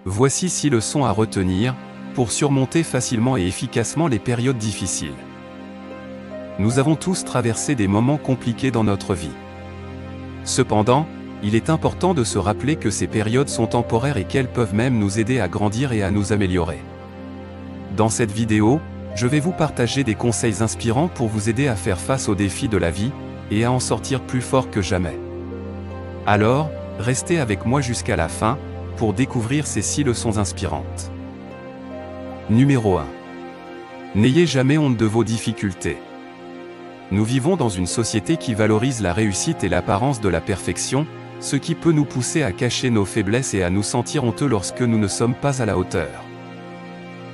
Voici 6 leçons à retenir, pour surmonter facilement et efficacement les périodes difficiles. Nous avons tous traversé des moments compliqués dans notre vie. Cependant, il est important de se rappeler que ces périodes sont temporaires et qu'elles peuvent même nous aider à grandir et à nous améliorer. Dans cette vidéo, je vais vous partager des conseils inspirants pour vous aider à faire face aux défis de la vie, et à en sortir plus fort que jamais. Alors, restez avec moi jusqu'à la fin, pour découvrir ces 6 leçons inspirantes. Numéro 1. N'ayez jamais honte de vos difficultés. Nous vivons dans une société qui valorise la réussite et l'apparence de la perfection, ce qui peut nous pousser à cacher nos faiblesses et à nous sentir honteux lorsque nous ne sommes pas à la hauteur.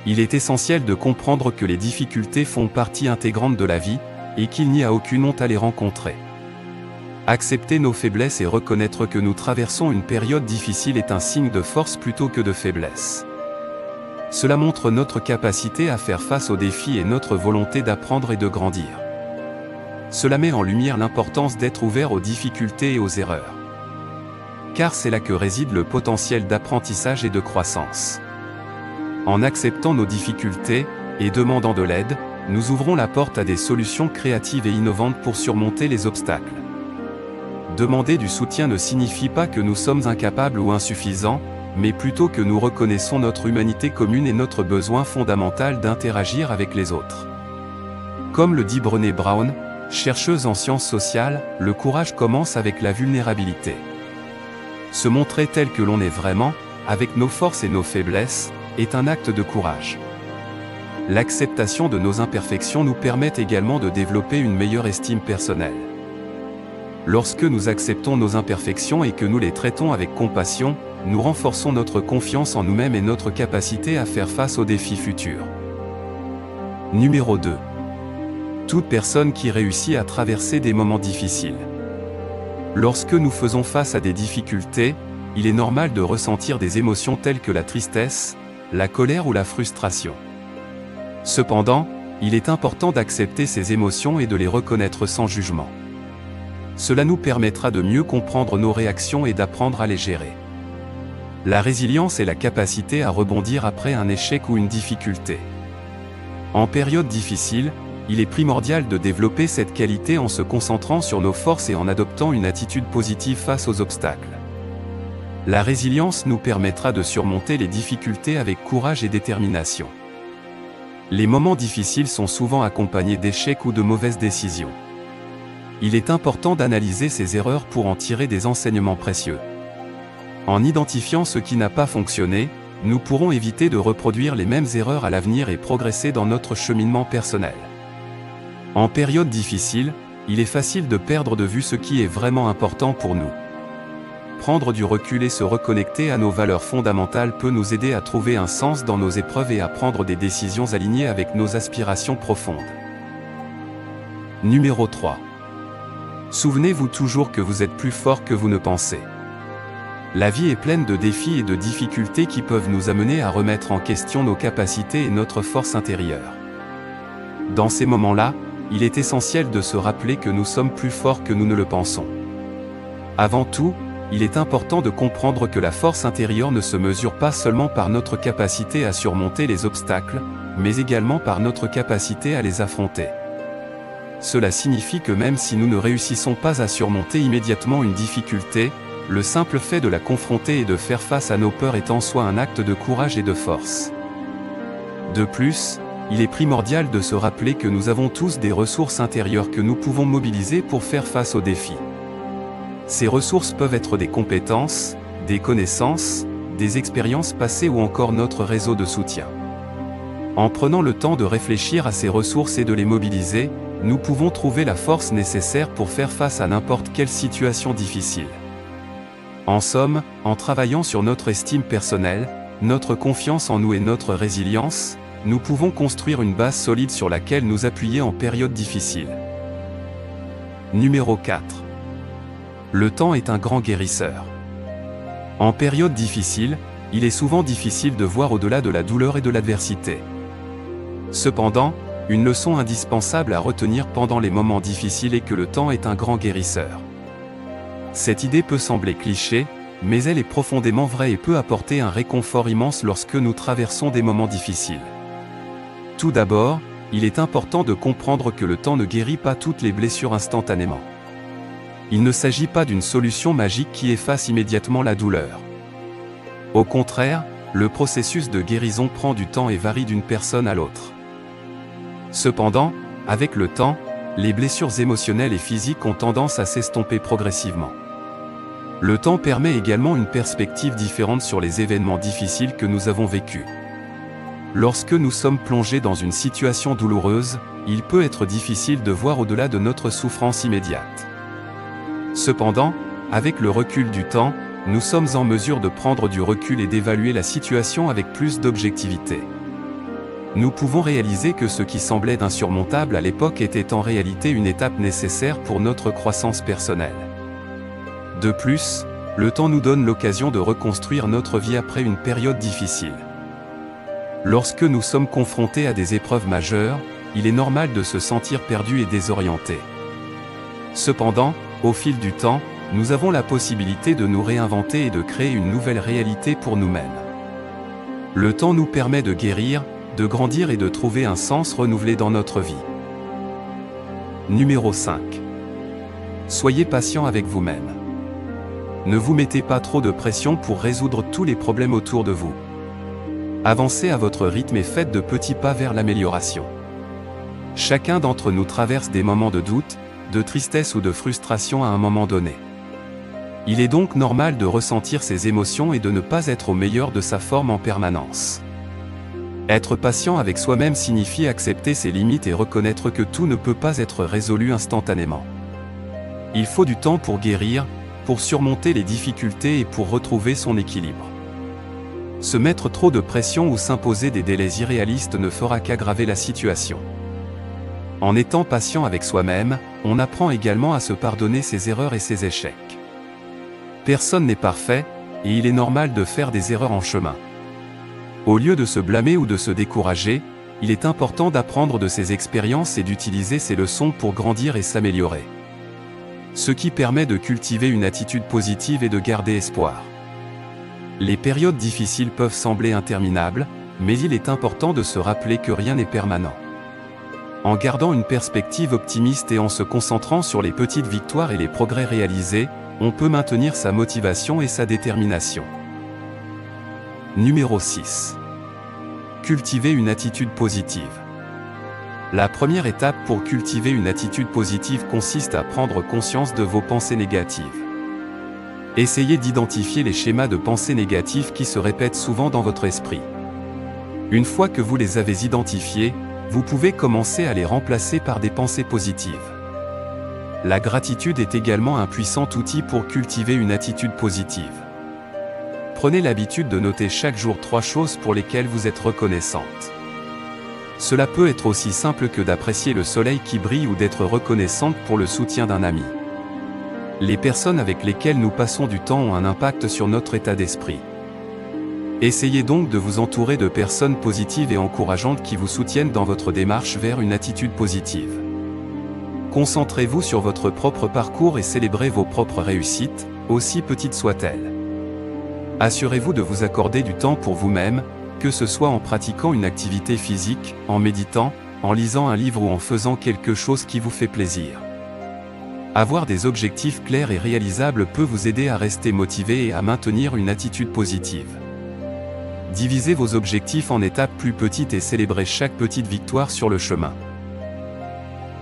Il est essentiel de comprendre que les difficultés font partie intégrante de la vie, et qu'il n'y a aucune honte à les rencontrer. Accepter nos faiblesses et reconnaître que nous traversons une période difficile est un signe de force plutôt que de faiblesse. Cela montre notre capacité à faire face aux défis et notre volonté d'apprendre et de grandir. Cela met en lumière l'importance d'être ouvert aux difficultés et aux erreurs. Car c'est là que réside le potentiel d'apprentissage et de croissance. En acceptant nos difficultés, et demandant de l'aide, nous ouvrons la porte à des solutions créatives et innovantes pour surmonter les obstacles. Demander du soutien ne signifie pas que nous sommes incapables ou insuffisants, mais plutôt que nous reconnaissons notre humanité commune et notre besoin fondamental d'interagir avec les autres. Comme le dit Brené Brown, chercheuse en sciences sociales, le courage commence avec la vulnérabilité. Se montrer tel que l'on est vraiment, avec nos forces et nos faiblesses, est un acte de courage. L'acceptation de nos imperfections nous permet également de développer une meilleure estime personnelle. Lorsque nous acceptons nos imperfections et que nous les traitons avec compassion, nous renforçons notre confiance en nous-mêmes et notre capacité à faire face aux défis futurs. Numéro 2. Toute personne qui réussit à traverser des moments difficiles. Lorsque nous faisons face à des difficultés, il est normal de ressentir des émotions telles que la tristesse, la colère ou la frustration. Cependant, il est important d'accepter ces émotions et de les reconnaître sans jugement. Cela nous permettra de mieux comprendre nos réactions et d'apprendre à les gérer. La résilience est la capacité à rebondir après un échec ou une difficulté. En période difficile, il est primordial de développer cette qualité en se concentrant sur nos forces et en adoptant une attitude positive face aux obstacles. La résilience nous permettra de surmonter les difficultés avec courage et détermination. Les moments difficiles sont souvent accompagnés d'échecs ou de mauvaises décisions. Il est important d'analyser ces erreurs pour en tirer des enseignements précieux. En identifiant ce qui n'a pas fonctionné, nous pourrons éviter de reproduire les mêmes erreurs à l'avenir et progresser dans notre cheminement personnel. En période difficile, il est facile de perdre de vue ce qui est vraiment important pour nous. Prendre du recul et se reconnecter à nos valeurs fondamentales peut nous aider à trouver un sens dans nos épreuves et à prendre des décisions alignées avec nos aspirations profondes. Numéro 3. Souvenez-vous toujours que vous êtes plus fort que vous ne pensez. La vie est pleine de défis et de difficultés qui peuvent nous amener à remettre en question nos capacités et notre force intérieure. Dans ces moments-là, il est essentiel de se rappeler que nous sommes plus forts que nous ne le pensons. Avant tout, il est important de comprendre que la force intérieure ne se mesure pas seulement par notre capacité à surmonter les obstacles, mais également par notre capacité à les affronter. Cela signifie que même si nous ne réussissons pas à surmonter immédiatement une difficulté, le simple fait de la confronter et de faire face à nos peurs est en soi un acte de courage et de force. De plus, il est primordial de se rappeler que nous avons tous des ressources intérieures que nous pouvons mobiliser pour faire face aux défis. Ces ressources peuvent être des compétences, des connaissances, des expériences passées ou encore notre réseau de soutien. En prenant le temps de réfléchir à ces ressources et de les mobiliser, nous pouvons trouver la force nécessaire pour faire face à n'importe quelle situation difficile. En somme, en travaillant sur notre estime personnelle, notre confiance en nous et notre résilience, nous pouvons construire une base solide sur laquelle nous appuyer en période difficile. Numéro 4. Le temps est un grand guérisseur. En période difficile, il est souvent difficile de voir au-delà de la douleur et de l'adversité. Cependant, une leçon indispensable à retenir pendant les moments difficiles est que le temps est un grand guérisseur. Cette idée peut sembler cliché, mais elle est profondément vraie et peut apporter un réconfort immense lorsque nous traversons des moments difficiles. Tout d'abord, il est important de comprendre que le temps ne guérit pas toutes les blessures instantanément. Il ne s'agit pas d'une solution magique qui efface immédiatement la douleur. Au contraire, le processus de guérison prend du temps et varie d'une personne à l'autre. Cependant, avec le temps, les blessures émotionnelles et physiques ont tendance à s'estomper progressivement. Le temps permet également une perspective différente sur les événements difficiles que nous avons vécus. Lorsque nous sommes plongés dans une situation douloureuse, il peut être difficile de voir au-delà de notre souffrance immédiate. Cependant, avec le recul du temps, nous sommes en mesure de prendre du recul et d'évaluer la situation avec plus d'objectivité. Nous pouvons réaliser que ce qui semblait insurmontable à l'époque était en réalité une étape nécessaire pour notre croissance personnelle. De plus, le temps nous donne l'occasion de reconstruire notre vie après une période difficile. Lorsque nous sommes confrontés à des épreuves majeures, il est normal de se sentir perdu et désorienté. Cependant, au fil du temps, nous avons la possibilité de nous réinventer et de créer une nouvelle réalité pour nous-mêmes. Le temps nous permet de guérir, de grandir et de trouver un sens renouvelé dans notre vie. Numéro 5. Soyez patient avec vous-même. Ne vous mettez pas trop de pression pour résoudre tous les problèmes autour de vous. Avancez à votre rythme et faites de petits pas vers l'amélioration. Chacun d'entre nous traverse des moments de doute, de tristesse ou de frustration à un moment donné. Il est donc normal de ressentir ces émotions et de ne pas être au meilleur de sa forme en permanence. Être patient avec soi-même signifie accepter ses limites et reconnaître que tout ne peut pas être résolu instantanément. Il faut du temps pour guérir, pour surmonter les difficultés et pour retrouver son équilibre. Se mettre trop de pression ou s'imposer des délais irréalistes ne fera qu'aggraver la situation. En étant patient avec soi-même, on apprend également à se pardonner ses erreurs et ses échecs. Personne n'est parfait, et il est normal de faire des erreurs en chemin. Au lieu de se blâmer ou de se décourager, il est important d'apprendre de ces expériences et d'utiliser ces leçons pour grandir et s'améliorer. Ce qui permet de cultiver une attitude positive et de garder espoir. Les périodes difficiles peuvent sembler interminables, mais il est important de se rappeler que rien n'est permanent. En gardant une perspective optimiste et en se concentrant sur les petites victoires et les progrès réalisés, on peut maintenir sa motivation et sa détermination. Numéro 6. Cultiver une attitude positive. La première étape pour cultiver une attitude positive consiste à prendre conscience de vos pensées négatives. Essayez d'identifier les schémas de pensées négatives qui se répètent souvent dans votre esprit. Une fois que vous les avez identifiés, vous pouvez commencer à les remplacer par des pensées positives. La gratitude est également un puissant outil pour cultiver une attitude positive. Prenez l'habitude de noter chaque jour 3 choses pour lesquelles vous êtes reconnaissante. Cela peut être aussi simple que d'apprécier le soleil qui brille ou d'être reconnaissante pour le soutien d'un ami. Les personnes avec lesquelles nous passons du temps ont un impact sur notre état d'esprit. Essayez donc de vous entourer de personnes positives et encourageantes qui vous soutiennent dans votre démarche vers une attitude positive. Concentrez-vous sur votre propre parcours et célébrez vos propres réussites, aussi petites soient-elles. Assurez-vous de vous accorder du temps pour vous-même, que ce soit en pratiquant une activité physique, en méditant, en lisant un livre ou en faisant quelque chose qui vous fait plaisir. Avoir des objectifs clairs et réalisables peut vous aider à rester motivé et à maintenir une attitude positive. Divisez vos objectifs en étapes plus petites et célébrez chaque petite victoire sur le chemin.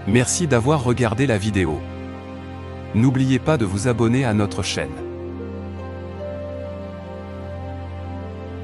Merci d'avoir regardé la vidéo. N'oubliez pas de vous abonner à notre chaîne.